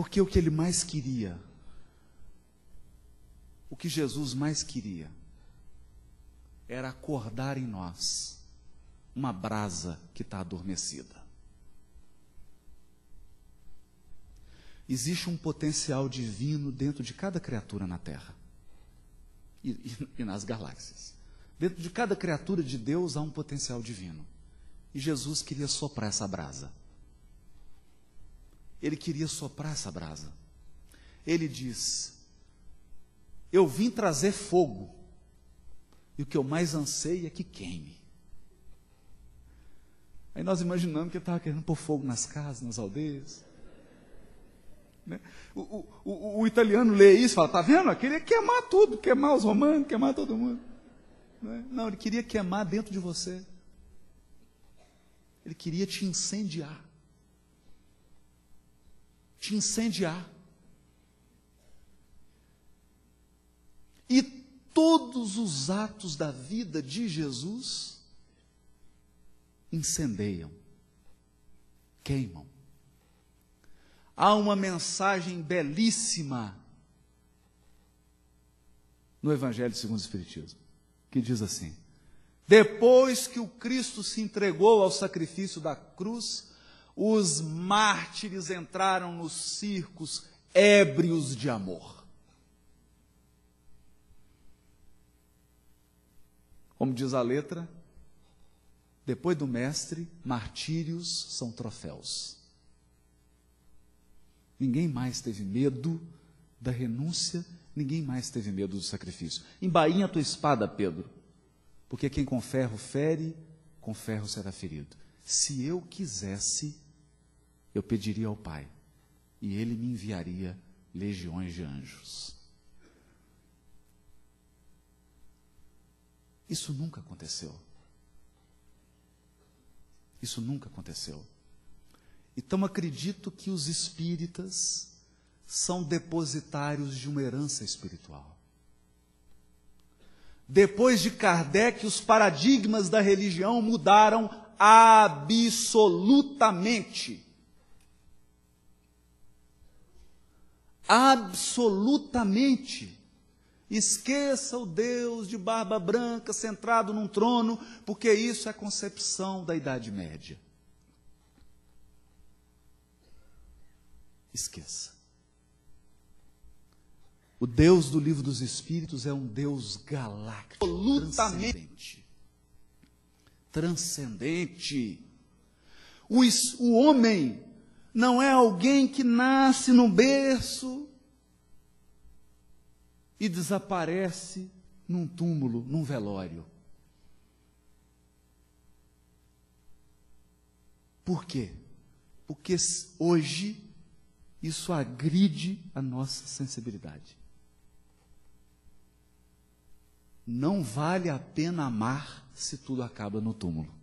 Porque o que ele mais queria, o que Jesus mais queria, era acordar em nós uma brasa que está adormecida. Existe um potencial divino dentro de cada criatura na Terra e nas galáxias. Dentro de cada criatura de Deus há um potencial divino. E Jesus queria soprar essa brasa. Ele queria soprar essa brasa. Ele diz: eu vim trazer fogo, e o que eu mais anseio é que queime. Aí nós imaginamos que ele estava querendo pôr fogo nas casas, nas aldeias. Né? O italiano lê isso e fala: está vendo? Ele queria queimar tudo, queimar os romanos, queimar todo mundo. Não, ele queria queimar dentro de você. Ele queria te incendiar. Te incendiar. E todos os atos da vida de Jesus incendeiam, queimam. Há uma mensagem belíssima no Evangelho segundo o Espiritismo, que diz assim: depois que o Cristo se entregou ao sacrifício da cruz, os mártires entraram nos circos ébrios de amor. Como diz a letra, depois do mestre, martírios são troféus. Ninguém mais teve medo da renúncia, ninguém mais teve medo do sacrifício. Embainha a tua espada, Pedro, porque quem com ferro fere, com ferro será ferido. Se eu quisesse, eu pediria ao Pai, e Ele me enviaria legiões de anjos. Isso nunca aconteceu. Isso nunca aconteceu. Então acredito que os espíritas são depositários de uma herança espiritual. Depois de Kardec, os paradigmas da religião mudaram absolutamente. Absolutamente. Esqueça o Deus de barba branca centrado num trono, porque isso é a concepção da Idade Média. Esqueça. O Deus do Livro dos Espíritos é um Deus galáctico, absolutamente transcendente. O homem não é alguém que nasce num berço e desaparece num túmulo, num velório. Por quê? Porque hoje isso agride a nossa sensibilidade. Não vale a pena amar se tudo acaba no túmulo.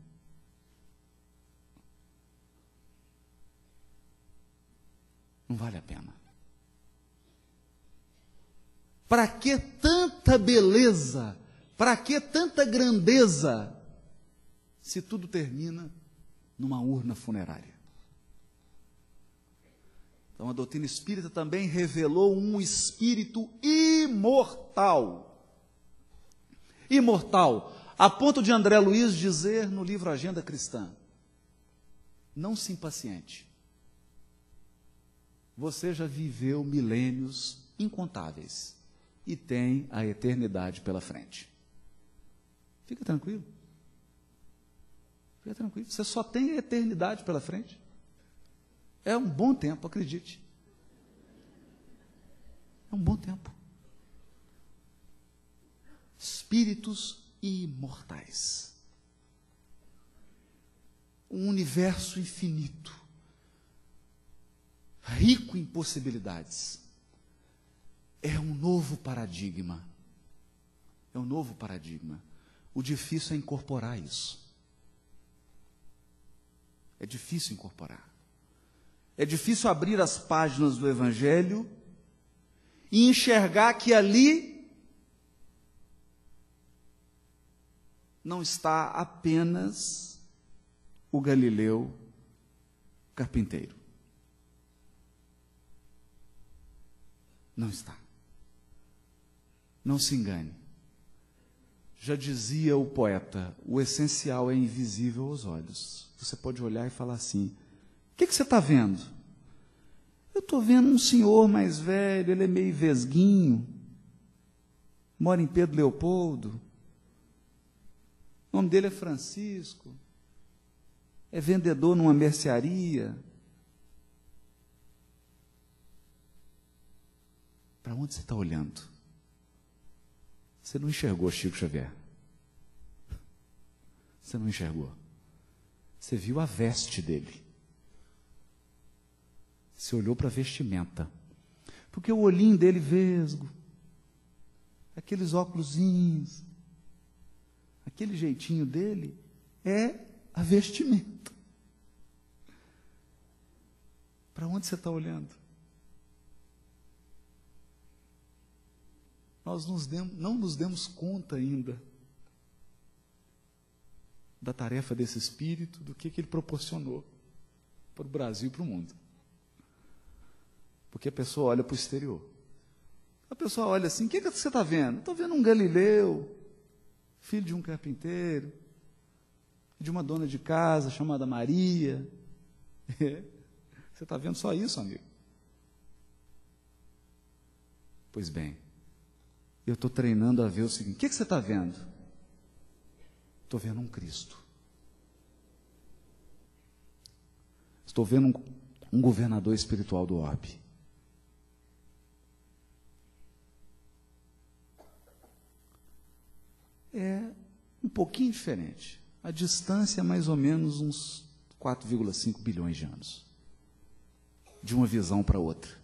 Não vale a pena. Para que tanta beleza? Para que tanta grandeza? Se tudo termina numa urna funerária. Então a doutrina espírita também revelou um espírito imortal. Imortal, a ponto de André Luiz dizer no livro Agenda Cristã: não se impaciente. Você já viveu milênios incontáveis e tem a eternidade pela frente. Fica tranquilo. Fica tranquilo. Você só tem a eternidade pela frente. É um bom tempo, acredite. É um bom tempo. Espíritos imortais. Um universo infinito, rico em possibilidades. É um novo paradigma. É um novo paradigma. O difícil é incorporar isso. É difícil incorporar. É difícil abrir as páginas do Evangelho e enxergar que ali não está apenas o Galileu carpinteiro. Não está. Não se engane. Já dizia o poeta, o essencial é invisível aos olhos. Você pode olhar e falar assim, o que você está vendo? Eu estou vendo um senhor mais velho, ele é meio vesguinho, mora em Pedro Leopoldo, o nome dele é Francisco, é vendedor numa mercearia. Para onde você está olhando? Você não enxergou Chico Xavier. Você não enxergou. Você viu a veste dele. Você olhou para a vestimenta. Porque o olhinho dele vesgo, aqueles óculosinhos, aquele jeitinho dele é a vestimenta. Para onde você está olhando? Nós não nos demos conta ainda da tarefa desse Espírito, do que ele proporcionou para o Brasil e para o mundo. Porque a pessoa olha para o exterior. A pessoa olha assim, o que você está vendo? Estou vendo um galileu, filho de um carpinteiro, de uma dona de casa chamada Maria. Você está vendo só isso, amigo? Pois bem, eu estou treinando a ver o seguinte, o que você está vendo? Estou vendo um Cristo. Estou vendo um governador espiritual do orbe. É um pouquinho diferente. A distância é mais ou menos uns 4,5 bilhões de anos. De uma visão para outra.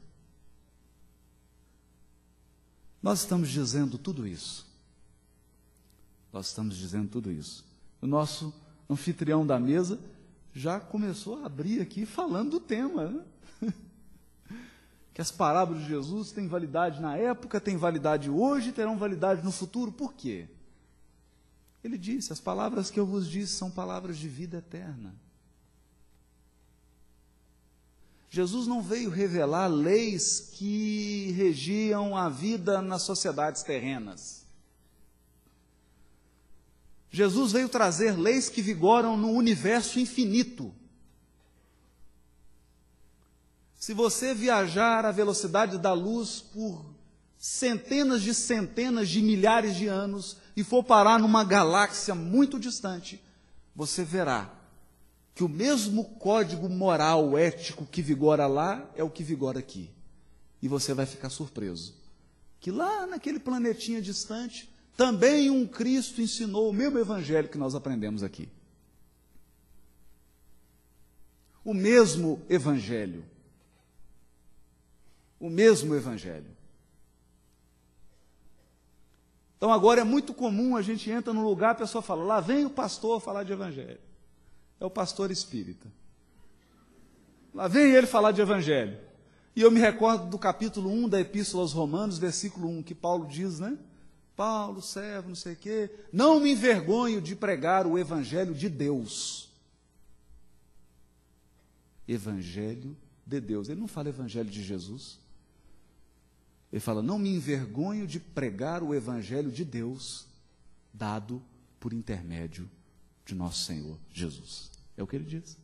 Nós estamos dizendo tudo isso. Nós estamos dizendo tudo isso. O nosso anfitrião da mesa já começou a abrir aqui falando do tema, né? Que as parábolas de Jesus têm validade na época, têm validade hoje, terão validade no futuro. Por quê? Ele disse, as palavras que eu vos disse são palavras de vida eterna. Jesus não veio revelar leis que regiam a vida nas sociedades terrenas. Jesus veio trazer leis que vigoram no universo infinito. Se você viajar à velocidade da luz por centenas de milhares de anos e for parar numa galáxia muito distante, você verá que o mesmo código moral, ético que vigora lá, é o que vigora aqui. E você vai ficar surpreso. Que lá naquele planetinha distante, também um Cristo ensinou o mesmo evangelho que nós aprendemos aqui. O mesmo evangelho. O mesmo evangelho. Então agora é muito comum, a gente entra num lugar, a pessoa fala, lá vem o pastor falar de evangelho. É o pastor espírita. Lá vem ele falar de evangelho. E eu me recordo do capítulo 1 da Epístola aos Romanos, versículo 1, que Paulo diz, né? Paulo, servo, não sei o quê, não me envergonho de pregar o evangelho de Deus. Evangelho de Deus. Ele não fala evangelho de Jesus. Ele fala, não me envergonho de pregar o evangelho de Deus, dado por intermédio de nosso Senhor Jesus. É o que ele diz.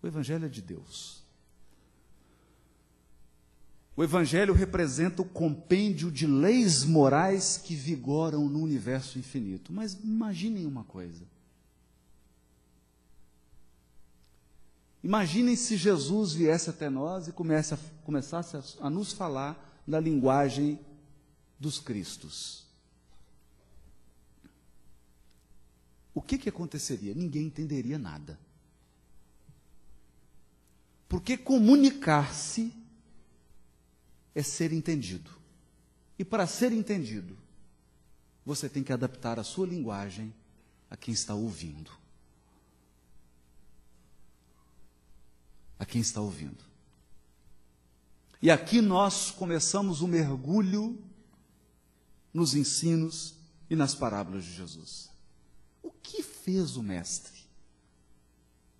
O evangelho é de Deus. O evangelho representa o compêndio de leis morais que vigoram no universo infinito. Mas imaginem uma coisa. Imaginem se Jesus viesse até nós e começasse a nos falar da linguagem dos Cristos. O que aconteceria? Ninguém entenderia nada. Porque comunicar-se é ser entendido. E para ser entendido, você tem que adaptar a sua linguagem a quem está ouvindo. A quem está ouvindo. E aqui nós começamos o mergulho nos ensinos e nas parábolas de Jesus. O que fez o mestre?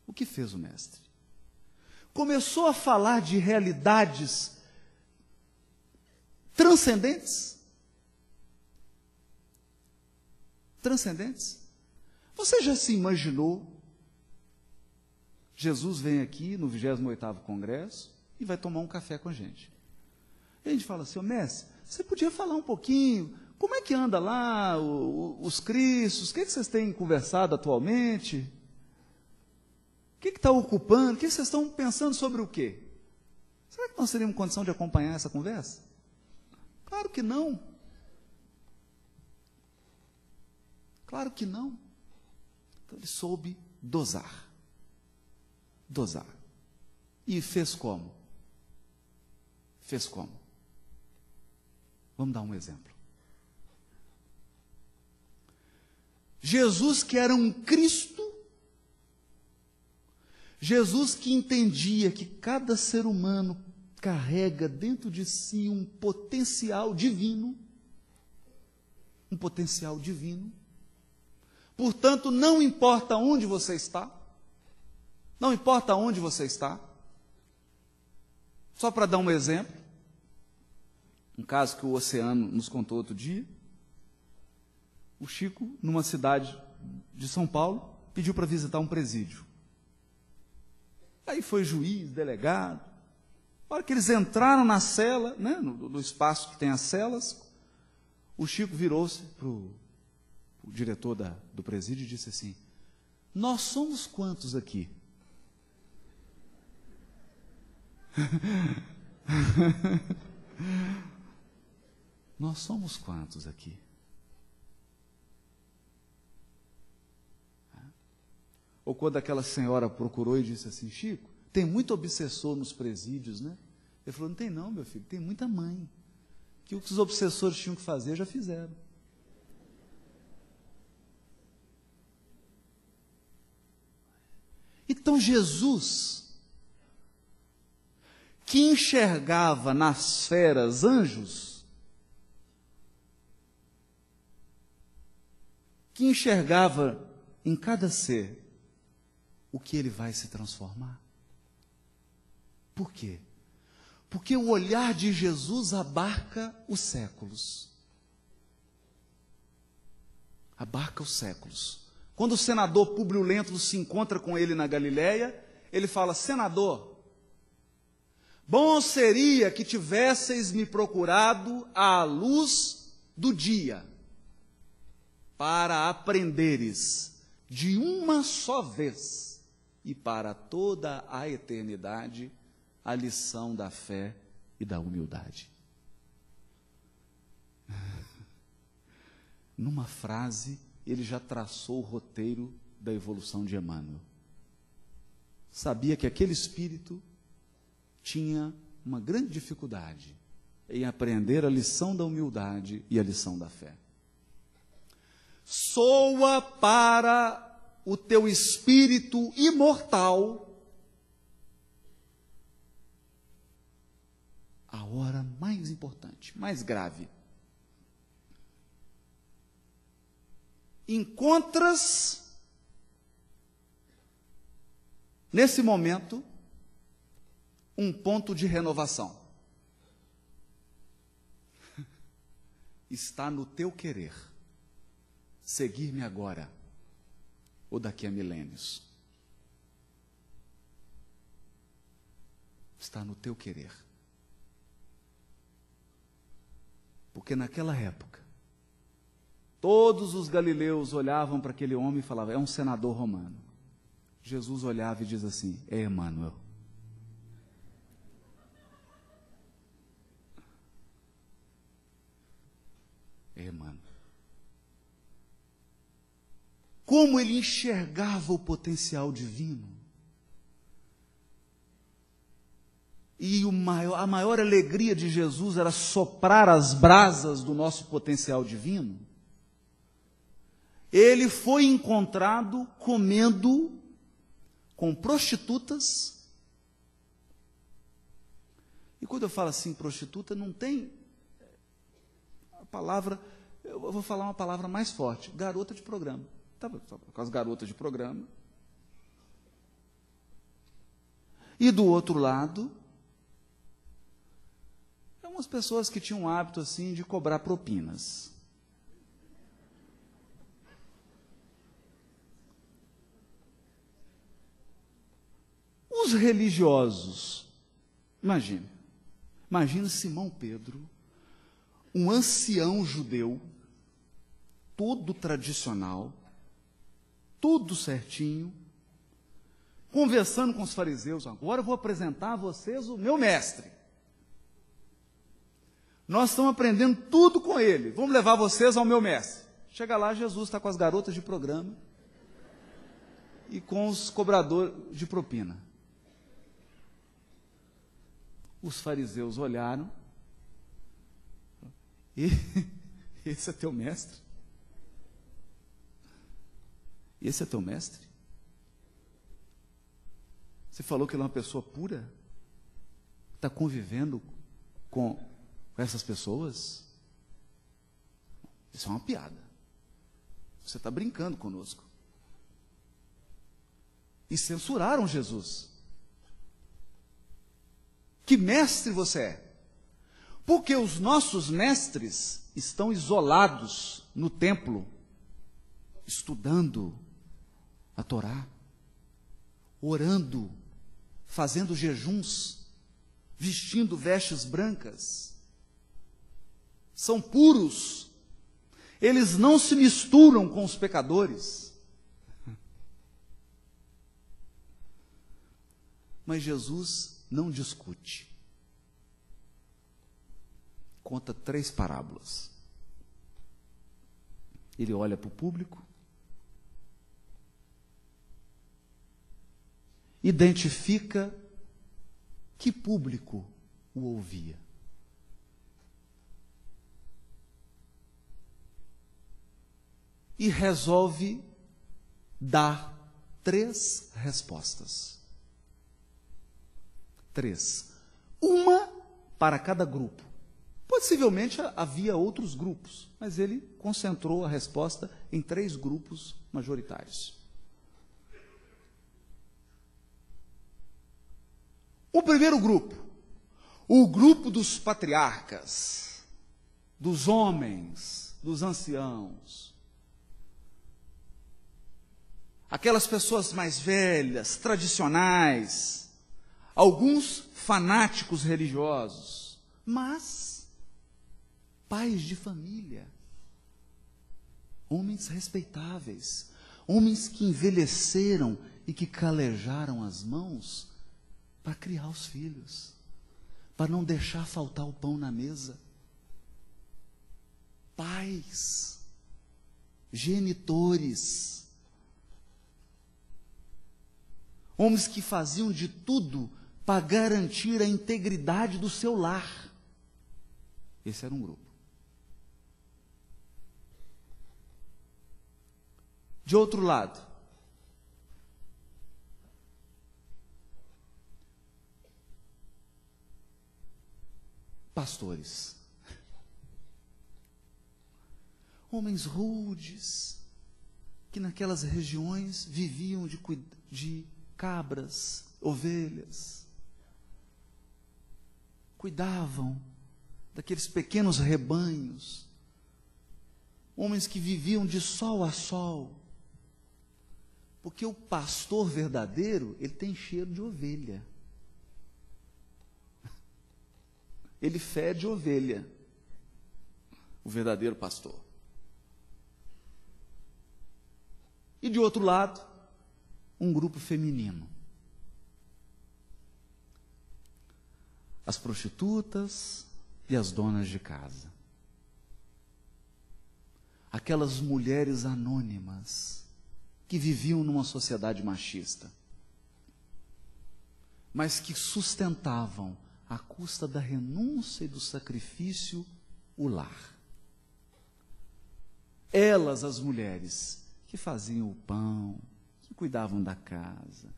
O que fez o mestre? Começou a falar de realidades transcendentes. Transcendentes. Você já se imaginou? Jesus vem aqui no 28º Congresso e vai tomar um café com a gente. E a gente fala assim, mestre, você podia falar um pouquinho, como é que anda lá os cristos, o que vocês têm conversado atualmente? O que está ocupando? O que vocês estão pensando sobre o quê? Será que nós teríamos condição de acompanhar essa conversa? Claro que não. Claro que não. Então ele soube dosar. Dosar. E fez como? Fez como? Vamos dar um exemplo. Jesus, que era um Cristo, Jesus que entendia que cada ser humano carrega dentro de si um potencial divino, portanto, não importa onde você está, não importa onde você está, só para dar um exemplo, um caso que o Oceano nos contou outro dia, o Chico, numa cidade de São Paulo, pediu para visitar um presídio. Aí foi juiz, delegado. Na hora que eles entraram na cela, né, no espaço que tem as celas, o Chico virou-se para o diretor do presídio e disse assim, nós somos quantos aqui? Nós somos quantos aqui? Ou quando aquela senhora procurou e disse assim, Chico, tem muito obsessor nos presídios, né? Ele falou, não tem não, meu filho, tem muita mãe. Que o que os obsessores tinham que fazer, já fizeram. Então Jesus, que enxergava nas feras anjos, que enxergava em cada ser o que ele vai se transformar. Por quê? Porque o olhar de Jesus abarca os séculos. Abarca os séculos. Quando o senador Públio Lentulus se encontra com ele na Galileia, ele fala, senador, bom seria que tivesseis me procurado à luz do dia, para aprenderes de uma só vez e para toda a eternidade a lição da fé e da humildade. Numa frase, ele já traçou o roteiro da evolução de Emmanuel. Sabia que aquele espírito tinha uma grande dificuldade em aprender a lição da humildade e a lição da fé. Soa para o teu espírito imortal a hora mais importante, mais grave. Encontras, nesse momento, um ponto de renovação. Está no teu querer seguir-me agora ou daqui a milênios. Está no teu querer. Porque naquela época, todos os galileus olhavam para aquele homem e falavam, é um senador romano. Jesus olhava e diz assim, é Emmanuel. É Emmanuel. Como ele enxergava o potencial divino. E a maior alegria de Jesus era soprar as brasas do nosso potencial divino. Ele foi encontrado comendo com prostitutas. E quando eu falo assim, prostituta, não tem a palavra, eu vou falar uma palavra mais forte, garota de programa. Estava com as garotas de programa. E do outro lado, é umas pessoas que tinham o hábito assim de cobrar propinas. Os religiosos, imagine Simão Pedro, um ancião judeu, todo tradicional, tudo certinho, conversando com os fariseus. Agora eu vou apresentar a vocês o meu mestre. Nós estamos aprendendo tudo com ele. Vamos levar vocês ao meu mestre. Chega lá, Jesus está com as garotas de programa e com os cobradores de propina. Os fariseus olharam. Esse é teu mestre? Esse é teu mestre? Você falou que ele é uma pessoa pura? Está convivendo com essas pessoas? Isso é uma piada. Você está brincando conosco. E censuraram Jesus. Que mestre você é? Porque os nossos mestres estão isolados no templo, estudando a Torá, orando, fazendo jejuns, vestindo vestes brancas. São puros. Eles não se misturam com os pecadores. Mas Jesus não discute. Conta 3 parábolas. Ele olha para o público, identifica que público o ouvia. E resolve dar 3 respostas. 3. Uma para cada grupo. Possivelmente havia outros grupos, mas ele concentrou a resposta em 3 grupos majoritários. O primeiro grupo, o grupo dos patriarcas, dos homens, dos anciãos, aquelas pessoas mais velhas, tradicionais, alguns fanáticos religiosos, mas pais de família, homens respeitáveis, homens que envelheceram e que calejaram as mãos para criar os filhos, para não deixar faltar o pão na mesa. Pais, genitores, homens que faziam de tudo para garantir a integridade do seu lar. Esse era um grupo. De outro lado, pastores. Homens rudes, que naquelas regiões viviam de cabras, ovelhas. Cuidavam daqueles pequenos rebanhos. Homens que viviam de sol a sol. Porque o pastor verdadeiro, ele tem cheiro de ovelha. Ele fede ovelha, o verdadeiro pastor. E de outro lado, um grupo feminino. As prostitutas e as donas de casa. Aquelas mulheres anônimas que viviam numa sociedade machista, mas que sustentavam à custa da renúncia e do sacrifício o lar. Elas, as mulheres, que faziam o pão, que cuidavam da casa,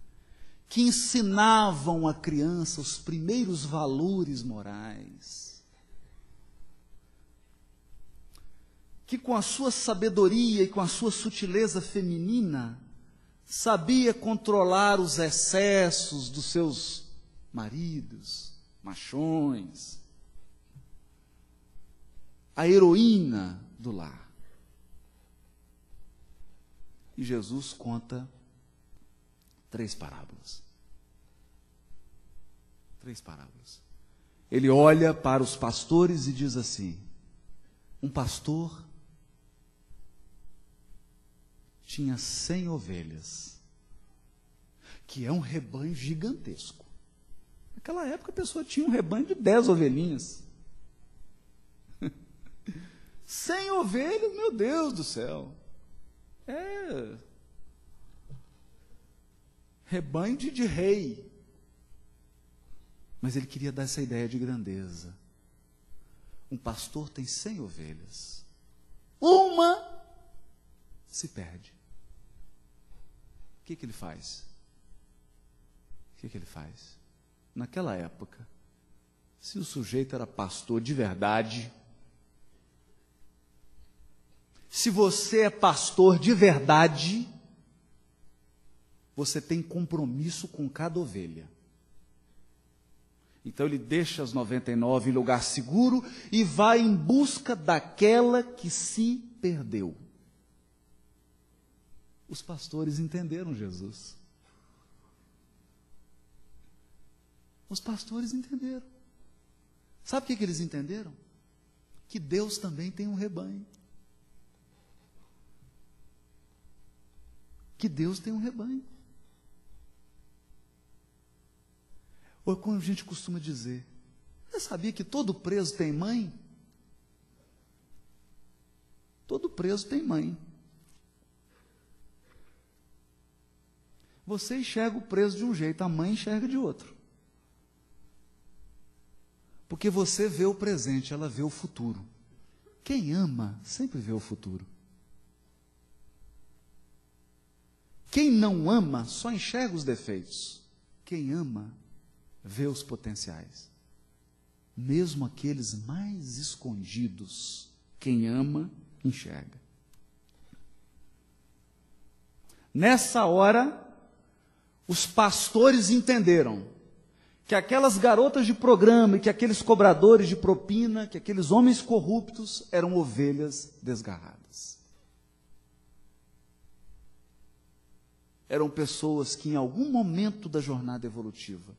que ensinavam à criança os primeiros valores morais, que com a sua sabedoria e com a sua sutileza feminina, sabia controlar os excessos dos seus maridos, machões, a heroína do lar. E Jesus conta 3 parábolas. 3 parábolas. Ele olha para os pastores e diz assim: um pastor tinha 100 ovelhas, que é um rebanho gigantesco. Naquela época a pessoa tinha um rebanho de 10 ovelhinhas. 100 ovelhas, meu Deus do céu. Rebanho de rei. Mas ele queria dar essa ideia de grandeza. Um pastor tem 100 ovelhas. Uma se perde. O que ele faz? O que ele faz? Naquela época, se o sujeito era pastor de verdade, se você é pastor de verdade, você tem compromisso com cada ovelha. Então ele deixa as 99 em lugar seguro e vai em busca daquela que se perdeu. Os pastores entenderam Jesus. Os pastores entenderam. Sabe o que eles entenderam? Que Deus também tem um rebanho. Que Deus tem um rebanho. Ou como a gente costuma dizer, você sabia que todo preso tem mãe? Todo preso tem mãe. Você enxerga o preso de um jeito, a mãe enxerga de outro. Porque você vê o presente, ela vê o futuro. Quem ama sempre vê o futuro. Quem não ama só enxerga os defeitos. Quem ama vê os potenciais. Mesmo aqueles mais escondidos, quem ama enxerga. Nessa hora, os pastores entenderam que aquelas garotas de programa, que aqueles cobradores de propina, que aqueles homens corruptos eram ovelhas desgarradas. Eram pessoas que em algum momento da jornada evolutiva,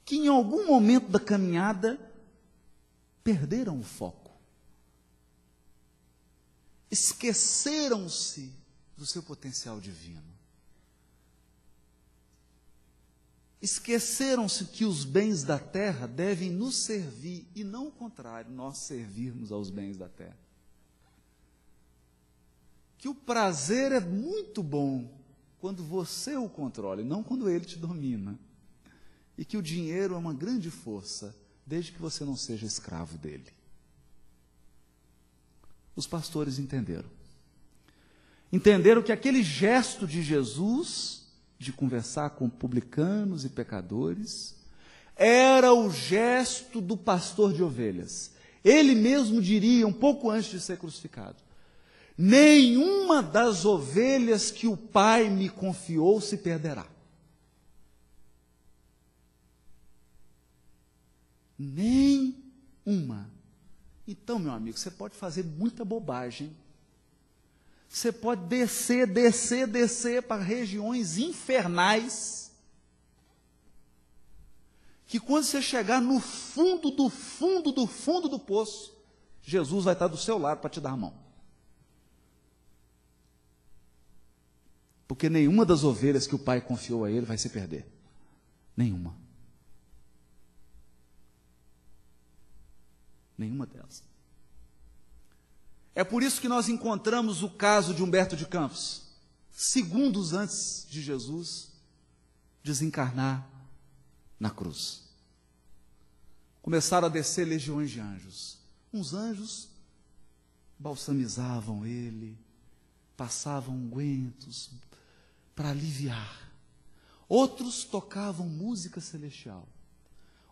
que em algum momento da caminhada, perderam o foco. Esqueceram-se do seu potencial divino. Esqueceram-se que os bens da terra devem nos servir, e não o contrário, nós servirmos aos bens da terra. Que o prazer é muito bom quando você o controla, e não quando ele te domina. E que o dinheiro é uma grande força, desde que você não seja escravo dele. Os pastores entenderam. Entenderam que aquele gesto de Jesus, de conversar com publicanos e pecadores, era o gesto do pastor de ovelhas. Ele mesmo diria, um pouco antes de ser crucificado: nenhuma das ovelhas que o Pai me confiou se perderá. Nem uma. Então, meu amigo, você pode fazer muita bobagem. Você pode descer para regiões infernais, que quando você chegar no fundo do poço, Jesus vai estar do seu lado para te dar a mão. Porque nenhuma das ovelhas que o Pai confiou a ele vai se perder. Nenhuma. Nenhuma delas. É por isso que nós encontramos o caso de Humberto de Campos, segundos antes de Jesus desencarnar na cruz. Começaram a descer legiões de anjos. Uns anjos balsamizavam ele, passavam ungüentos para aliviar. Outros tocavam música celestial.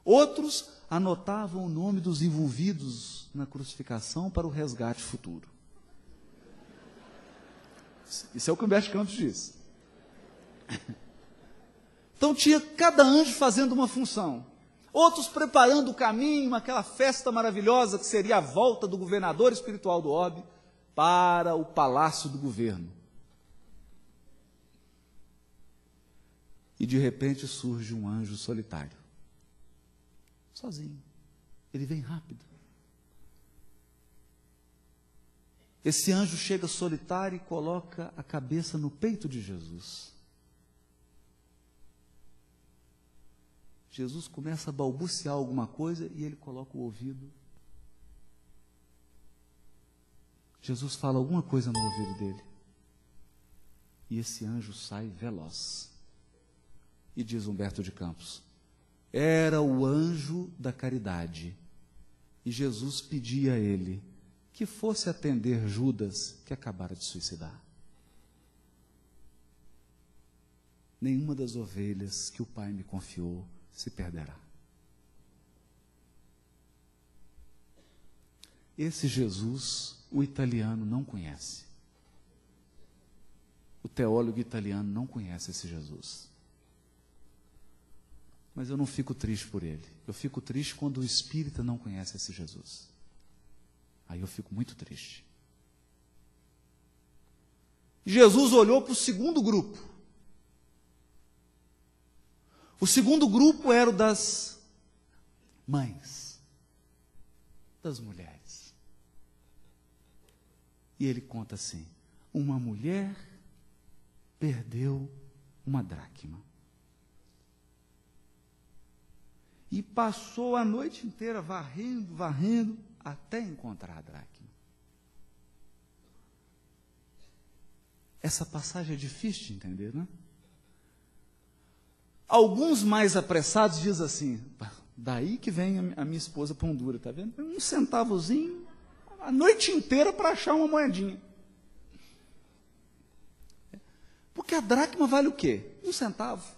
Outros anotavam o nome dos envolvidos na crucificação para o resgate futuro. Isso é o que Humberto de Campos diz. Então tinha cada anjo fazendo uma função. outros preparando o caminho, aquela festa maravilhosa que seria a volta do governador espiritual do orbe para o palácio do governo. E de repente surge um anjo solitário, sozinho. Ele vem rápido. Esse anjo chega solitário e coloca a cabeça no peito de Jesus. Jesus começa a balbuciar alguma coisa e ele coloca o ouvido. Jesus fala alguma coisa no ouvido dele. E esse anjo sai veloz. E diz Humberto de Campos, era o anjo da caridade. E Jesus pedia a ele que fosse atender Judas, que acabara de suicidar. Nenhuma das ovelhas que o Pai me confiou se perderá. Esse Jesus, o italiano não conhece. O teólogo italiano não conhece esse Jesus. Mas eu não fico triste por ele. Eu fico triste quando o espírita não conhece esse Jesus. Aí eu fico muito triste. Jesus olhou para o segundo grupo. O segundo grupo era o das mães, das mulheres. E ele conta assim: uma mulher perdeu uma dracma. E passou a noite inteira varrendo, até encontrar a dracma. Essa passagem é difícil de entender, né? Alguns mais apressados dizem assim, daí que vem a minha esposa pão dura, tá vendo? Um centavozinho, a noite inteira para achar uma moedinha. Porque a dracma vale o quê? 1 centavo.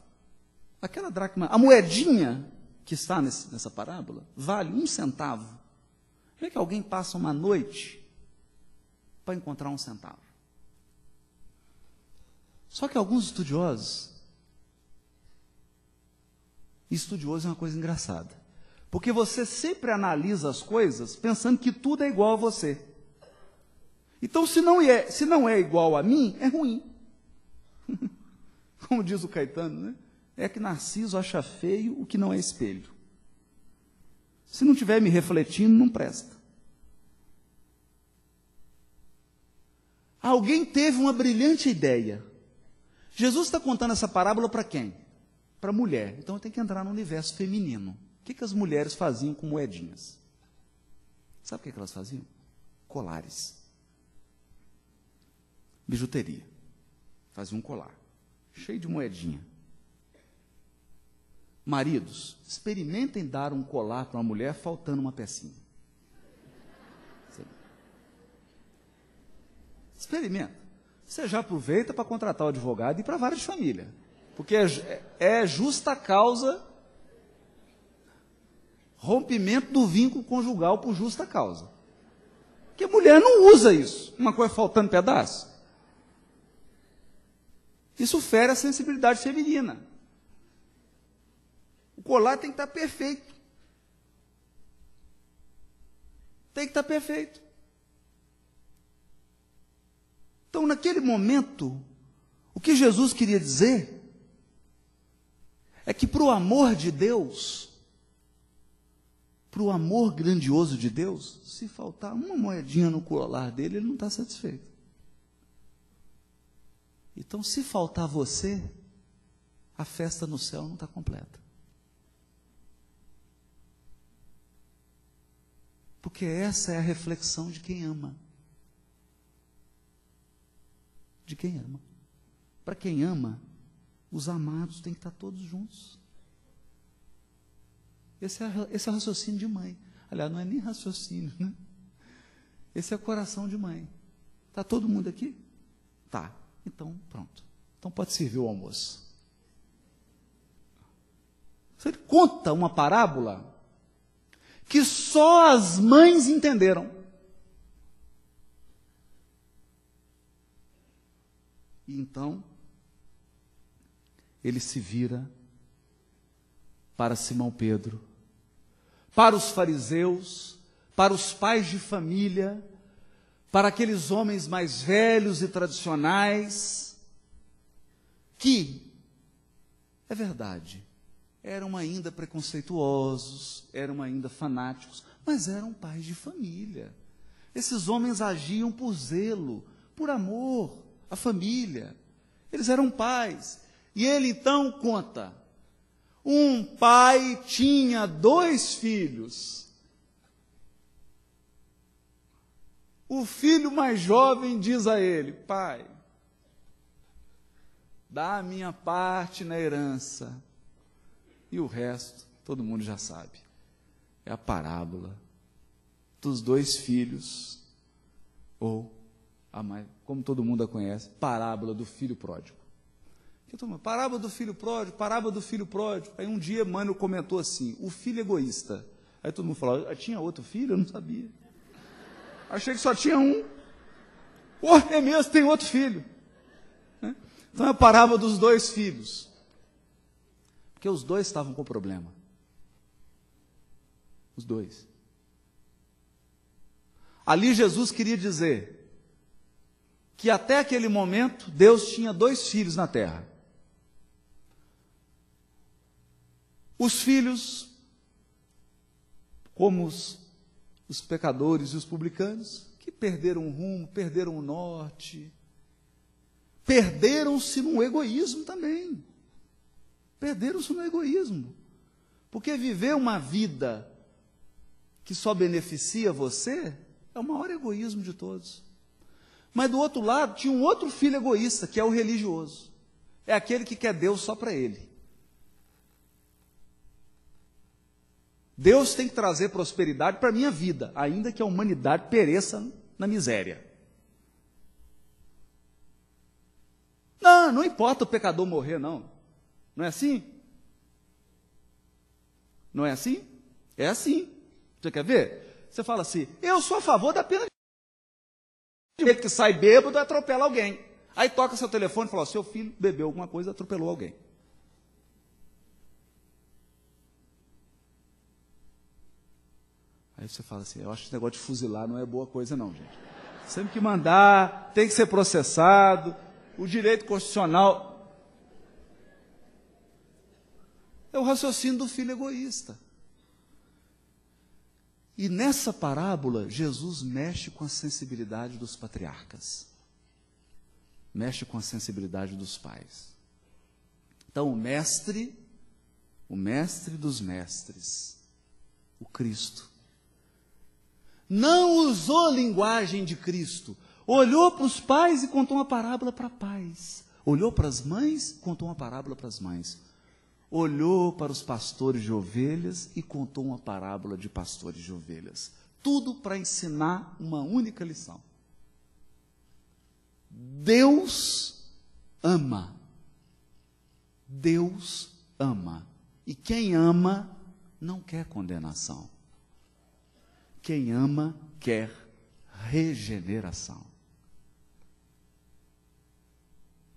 Aquela dracma, a moedinha que está nessa parábola, vale 1 centavo. Como é que alguém passa uma noite para encontrar 1 centavo? Só que alguns estudiosos, estudioso é uma coisa engraçada, porque você sempre analisa as coisas pensando que tudo é igual a você. Então, se não é igual a mim, é ruim. Como diz o Caetano, né? É que Narciso acha feio o que não é espelho. Se não estiver me refletindo, não presta. Alguém teve uma brilhante ideia. Jesus está contando essa parábola para quem? Para a mulher. Então eu tenho que entrar no universo feminino. O que as mulheres faziam com moedinhas? Sabe o que elas faziam? Colares. Bijuteria. Faziam um colar, cheio de moedinha. Maridos, experimentem dar um colar para uma mulher faltando uma pecinha. Experimenta. Você já aproveita para contratar o advogado e ir para várias famílias. Porque é justa causa, rompimento do vínculo conjugal por justa causa. Porque a mulher não usa isso, uma coisa faltando pedaço. Isso fere a sensibilidade feminina. O colar tem que estar perfeito. Tem que estar perfeito. Então, naquele momento, o que Jesus queria dizer é que para o amor de Deus, para o amor grandioso de Deus, se faltar uma moedinha no colar dele, ele não está satisfeito. Então, se faltar você, a festa no céu não está completa. Porque essa é a reflexão de quem ama. De quem ama. Para quem ama, os amados têm que estar todos juntos. Esse é o raciocínio de mãe. Aliás, não é nem raciocínio, né? Esse é o coração de mãe. Está todo mundo aqui? Tá. Então, pronto. Então pode servir o almoço. Você conta uma parábola que só as mães entenderam. E então, ele se vira para Simão Pedro para os fariseus, para os pais de família, para aqueles homens mais velhos e tradicionais, que, é verdade, eram ainda preconceituosos, eram ainda fanáticos, mas eram pais de família. Esses homens agiam por zelo, por amor à família. Eles eram pais. E ele então conta, um pai tinha 2 filhos. O filho mais jovem diz a ele, pai, dá a minha parte na herança. E o resto, todo mundo já sabe. É a parábola dos 2 filhos, ou, como todo mundo a conhece, parábola do filho pródigo. Parábola do filho pródigo, parábola do filho pródigo. Aí um dia, mano, comentou assim, o filho egoísta. Aí todo mundo falou, tinha outro filho? Eu não sabia. Achei que só tinha um. É mesmo, tem outro filho. Então é a parábola dos 2 filhos. Porque os 2 estavam com problema. Os 2. Ali Jesus queria dizer que até aquele momento Deus tinha 2 filhos na terra. Os filhos, como os pecadores e os publicanos, que perderam o rumo, perderam o norte, perderam-se no egoísmo também. Perderam-se no egoísmo. Porque viver uma vida que só beneficia você é o maior egoísmo de todos. Mas do outro lado, tinha um outro filho egoísta, que é o religioso. É aquele que quer Deus só para ele. Deus tem que trazer prosperidade para a minha vida, ainda que a humanidade pereça na miséria. Não importa o pecador morrer, não. Não é assim? Não é assim? É assim. Você quer ver? Você fala assim, eu sou a favor da pena de morte. Que sai bêbado e atropela alguém. Aí toca seu telefone e fala, seu filho bebeu alguma coisa e atropelou alguém. Aí você fala assim, eu acho que esse negócio de fuzilar não é boa coisa não, gente. Sempre que mandar, tem que ser processado, o direito constitucional é o raciocínio do filho egoísta. E nessa parábola, Jesus mexe com a sensibilidade dos patriarcas. Mexe com a sensibilidade dos pais. Então, o mestre dos mestres, o Cristo, não usou a linguagem de Cristo. Olhou para os pais e contou uma parábola para pais. Olhou para as mães, contou uma parábola para as mães. Olhou para os pastores de ovelhas e contou uma parábola de pastores de ovelhas. Tudo para ensinar uma única lição. Deus ama. Deus ama. E quem ama não quer condenação. Quem ama quer regeneração.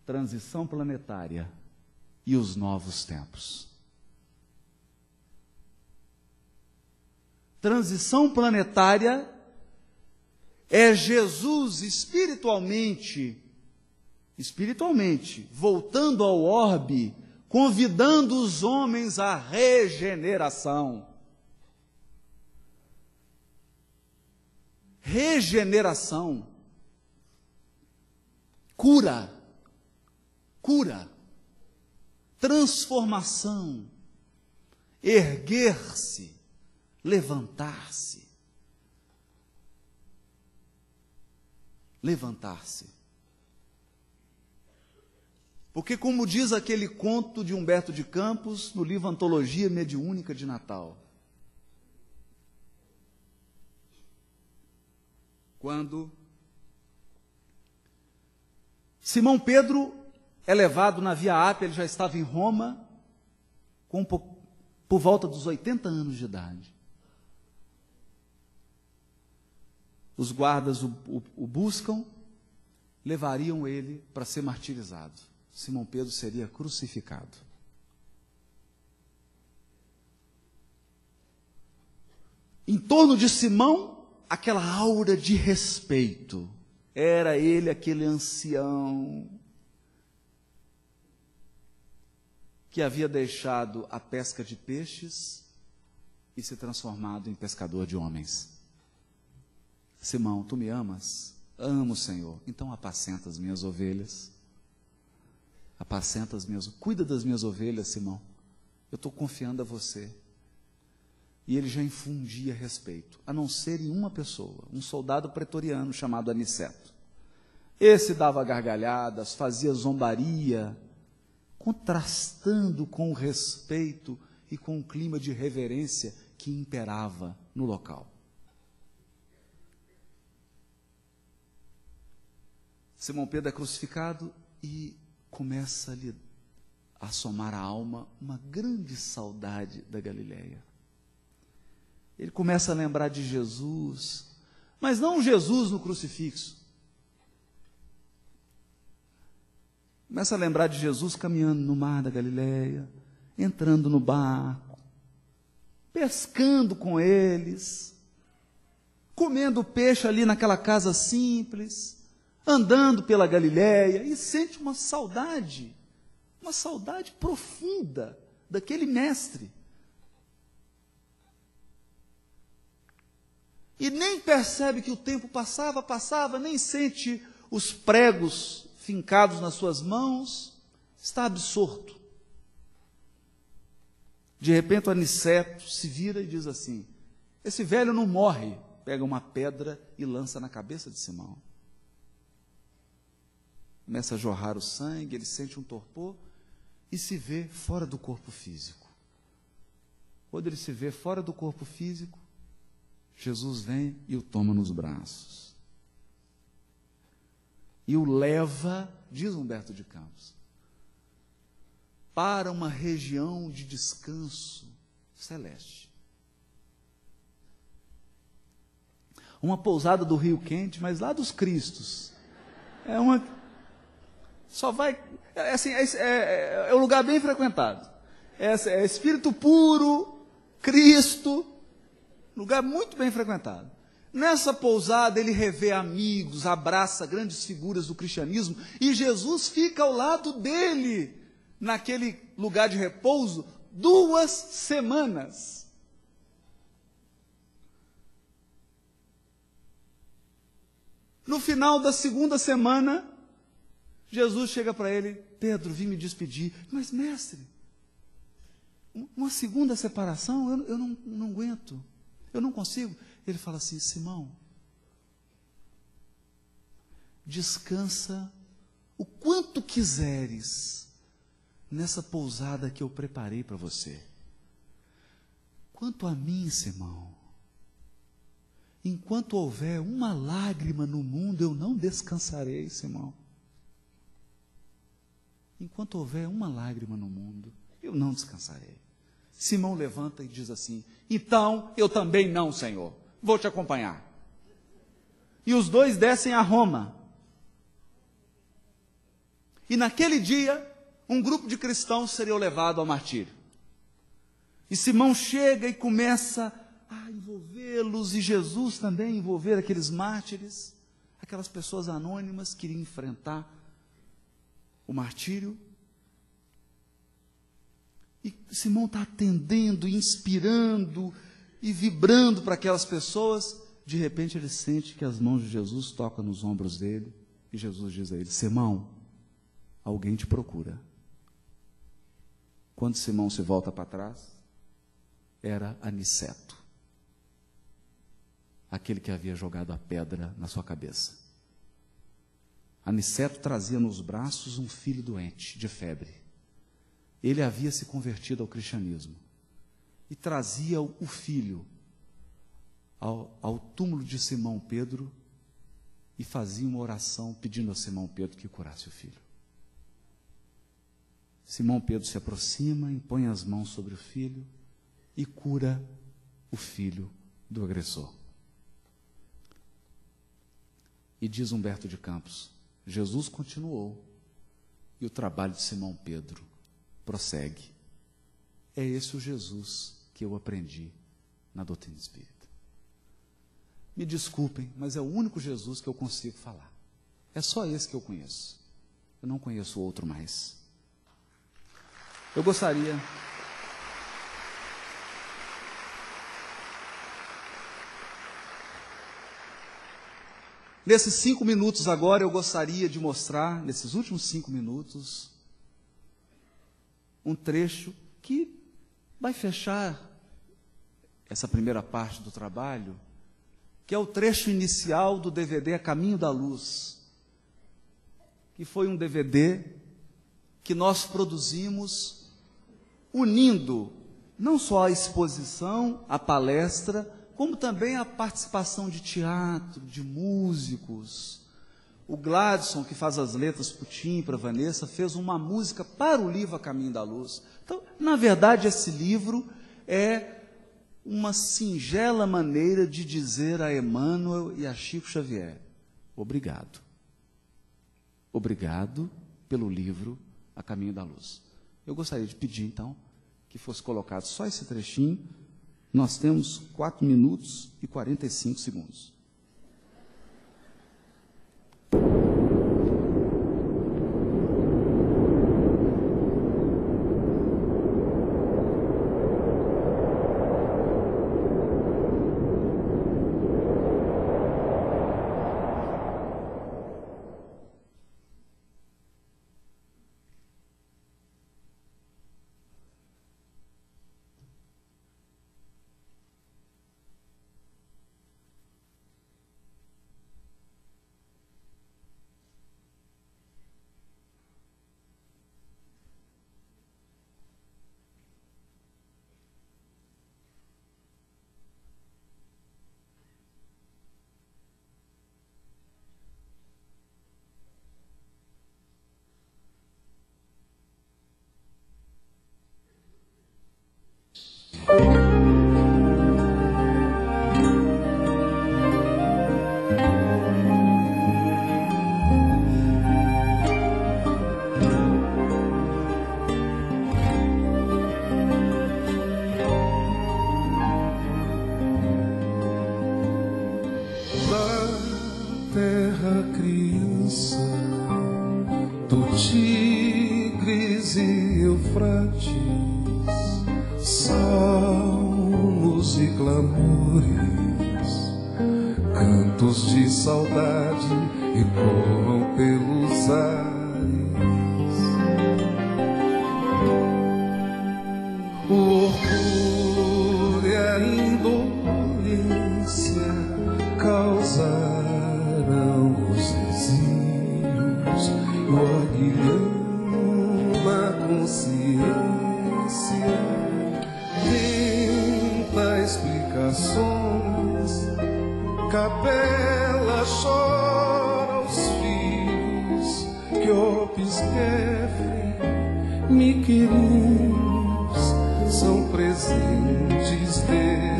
Transição planetária e os novos tempos. Transição planetária é Jesus espiritualmente, voltando ao orbe, convidando os homens à regeneração. Regeneração, cura, transformação, erguer-se, levantar-se. Porque, como diz aquele conto de Humberto de Campos, no livro Antologia Mediúnica de Natal, quando Simão Pedro é levado na Via Ápia, ele já estava em Roma, por volta dos 80 anos de idade. Os guardas o buscam, levariam ele para ser martirizado. Simão Pedro seria crucificado. em torno de Simão, aquela aura de respeito. Era ele aquele ancião que havia deixado a pesca de peixes e se transformado em pescador de homens. Simão, tu me amas? Amo, Senhor. Então apacenta as minhas ovelhas. Apacenta as minhas, cuida das minhas ovelhas, Simão. Eu estou confiando a você. E ele já infundia respeito, a não ser em uma pessoa, um soldado pretoriano chamado Aniceto. Esse dava gargalhadas, fazia zombaria, contrastando com o respeito e com o clima de reverência que imperava no local. Simão Pedro é crucificado e começa-lhe a assomar à alma uma grande saudade da Galileia. Ele começa a lembrar de Jesus, mas não Jesus no crucifixo. Começa a lembrar de Jesus caminhando no mar da Galileia, entrando no barco, pescando com eles, comendo peixe ali naquela casa simples, andando pela Galileia, e sente uma saudade profunda daquele mestre. E nem percebe que o tempo passava, nem sente os pregos fincados nas suas mãos, está absorto. De repente o Aniceto se vira e diz assim: esse velho não morre. Pega uma pedra e lança na cabeça de Simão. Começa a jorrar o sangue, ele sente um torpor e se vê fora do corpo físico. Quando ele se vê fora do corpo físico, Jesus vem e o toma nos braços. E o leva, diz Humberto de Campos, para uma região de descanso celeste. Uma pousada do Rio Quente, mas lá dos Cristos. É uma... Só vai... É um lugar bem frequentado. É espírito puro, Cristo... Lugar muito bem frequentado. Nessa pousada ele revê amigos, abraça grandes figuras do cristianismo e Jesus fica ao lado dele, naquele lugar de repouso, 2 semanas. No final da 2ª semana, Jesus chega para ele: Pedro, vim me despedir. Mas mestre, uma segunda separação, eu não aguento. Eu não consigo. Ele fala assim: Simão, descansa o quanto quiseres nessa pousada que eu preparei para você. Quanto a mim, Simão, enquanto houver uma lágrima no mundo, eu não descansarei, Simão. Enquanto houver uma lágrima no mundo, eu não descansarei. Simão levanta e diz assim: então eu também não, Senhor, vou te acompanhar. E os dois descem a Roma. E naquele dia, um grupo de cristãos seria levado ao martírio. E Simão chega e começa a envolvê-los, e Jesus também envolver aqueles mártires, aquelas pessoas anônimas que iriam enfrentar o martírio. E Simão está atendendo, inspirando e vibrando para aquelas pessoas. De repente ele sente que as mãos de Jesus tocam nos ombros dele. E Jesus diz a ele: Simão, alguém te procura. Quando Simão se volta para trás, era Aniceto, aquele que havia jogado a pedra na sua cabeça. Aniceto trazia nos braços um filho doente, de febre. Ele havia se convertido ao cristianismo e trazia o filho ao túmulo de Simão Pedro e fazia uma oração pedindo a Simão Pedro que curasse o filho. Simão Pedro se aproxima, impõe as mãos sobre o filho e cura o filho do agressor. E diz Humberto de Campos: Jesus continuou e o trabalho de Simão Pedro prossegue. É esse o Jesus que eu aprendi na doutrina espírita. Me desculpem, mas é o único Jesus que eu consigo falar. É só esse que eu conheço. Eu não conheço outro mais. Eu gostaria... Nesses 5 minutos agora, eu gostaria de mostrar, nesses últimos 5 minutos, um trecho que vai fechar essa primeira parte do trabalho, que é o trecho inicial do DVD A Caminho da Luz, que foi um DVD que nós produzimos unindo não só a exposição, a palestra, como também a participação de teatro, de músicos. O Gladson, que faz as letras para o Tim e para a Vanessa, fez uma música para o livro A Caminho da Luz. Então, na verdade, esse livro é uma singela maneira de dizer a Emmanuel e a Chico Xavier: obrigado. Obrigado pelo livro A Caminho da Luz. Eu gostaria de pedir, então, que fosse colocado só esse trechinho. Nós temos 4 minutos e 45 segundos. Cantos de saudade ecoam pelos ares. O orgulho e a indolência causaram os exílios e o aguilhão na consciência tenta explicações. Capela chora os filhos que obscrevem, me queridos, são presentes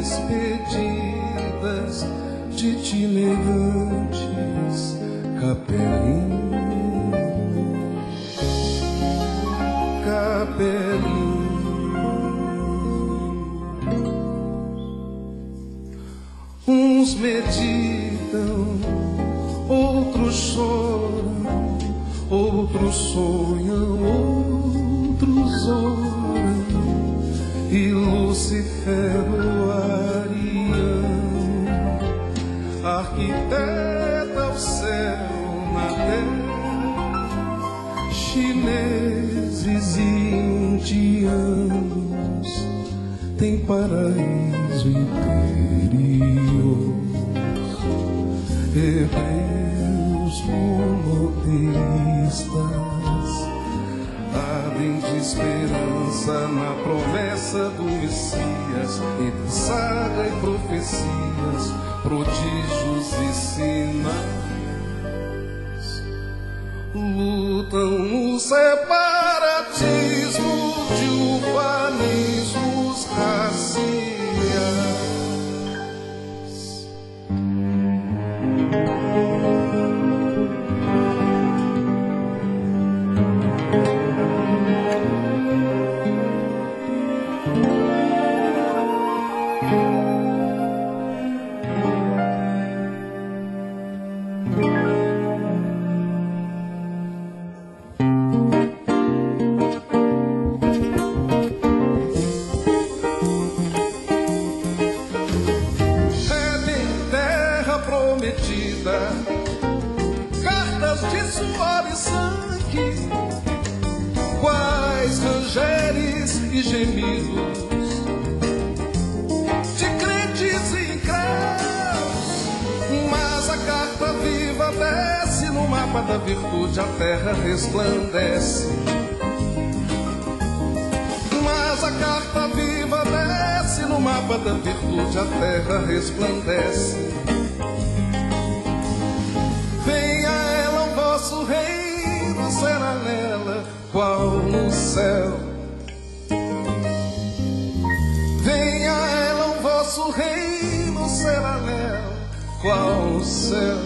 despedidas de itinerantes. Capelinho, capelinho. Uns meditam, outros choram, outros sonham, outros oram. E Lucifero Ariano arquiteta o céu na terra. Chineses e indianos têm paraíso interior. Hebreus monoteístas abrem de esperança na promessa do Messias, entre saga e profecias, prodígios e sinais. Lutam no separatismo de ufanismos raciais. mulheres e gemidos de crentes e incrédulos. Mas a carta viva desce no mapa da virtude, a terra resplandece. Mas a carta viva desce no mapa da virtude, a terra resplandece. Venha ela, o vosso reino será nela qual no céu. Venha ela, o vosso reino será nela qual no céu.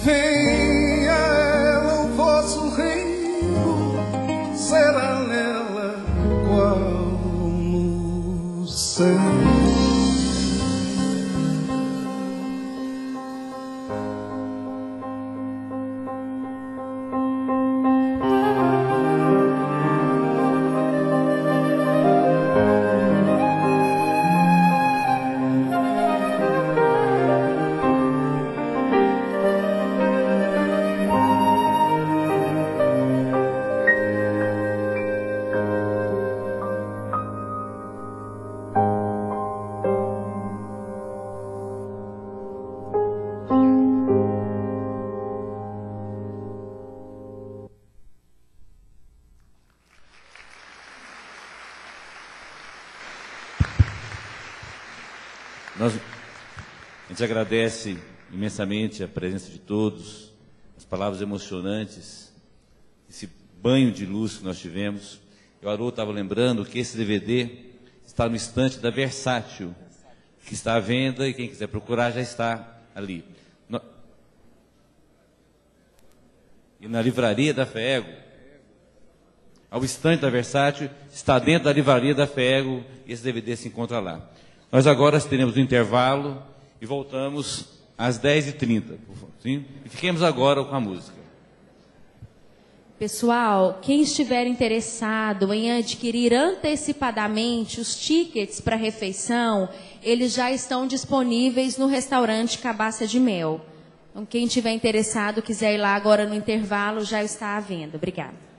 Venha ela, o vosso reino será nela qual no céu. A gente agradece imensamente a presença de todos, as palavras emocionantes, esse banho de luz que nós tivemos. O Haroldo estava lembrando que esse DVD está no estante da Versátil, que está à venda, e quem quiser procurar já está ali. E na livraria da FEEGO, ao estante da Versátil, está dentro da livraria da FEEGO, e esse DVD se encontra lá. Nós agora teremos um intervalo e voltamos às 10h30. Sim? E fiquemos agora com a música. Pessoal, quem estiver interessado em adquirir antecipadamente os tickets para a refeição, eles já estão disponíveis no restaurante Cabaça de Mel. Então, quem estiver interessado, quiser ir lá agora no intervalo, já está à venda. Obrigada.